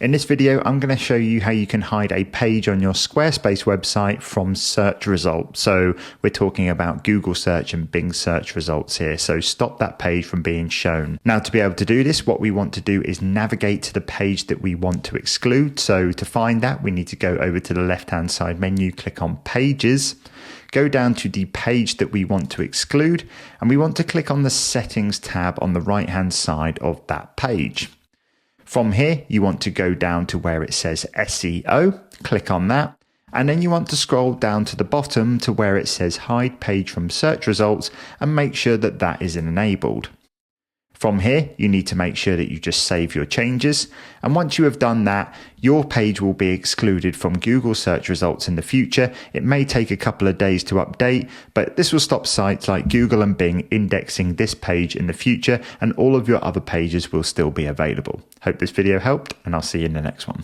In this video, I'm going to show you how you can hide a page on your Squarespace website from search results. So we're talking about Google search and Bing search results here. So stop that page from being shown. Now, to be able to do this, what we want to do is navigate to the page that we want to exclude. So to find that, we need to go over to the left-hand side menu, click on Pages, go down to the page that we want to exclude, and we want to click on the Settings tab on the right-hand side of that page. From here, you want to go down to where it says SEO, click on that, and then you want to scroll down to the bottom to where it says Hide Page from Search Results and make sure that that is enabled. From here, you need to make sure that you just save your changes, and once you have done that, your page will be excluded from Google search results in the future. It may take a couple of days to update, but this will stop sites like Google and Bing indexing this page in the future, and all of your other pages will still be available. Hope this video helped, and I'll see you in the next one.